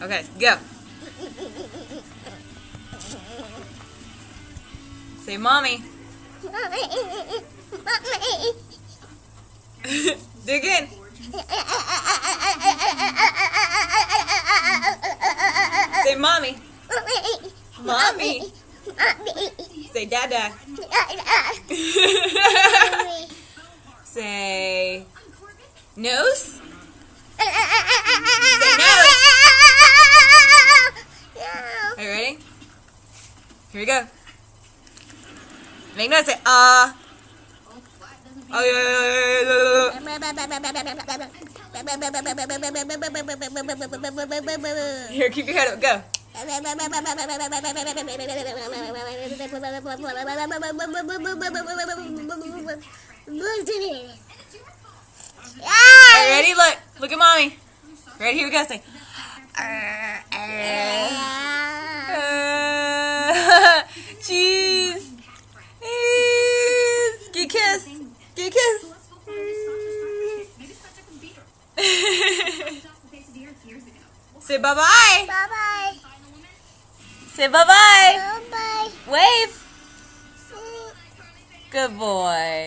Okay, go. Say mommy. Do it again. Say mommy. Mommy. Say dada. Say nose. Say nose. Are you ready? Here we go. Make noise. Say ah. Oh yeah. Here, keep your head up. Go. Are you ready? Look at mommy. Ready? Here we go. Say. Cheese. Get a kiss. Get a kiss. Say bye-bye. Bye-bye. Say bye-bye. Bye-bye. Wave. Good boy.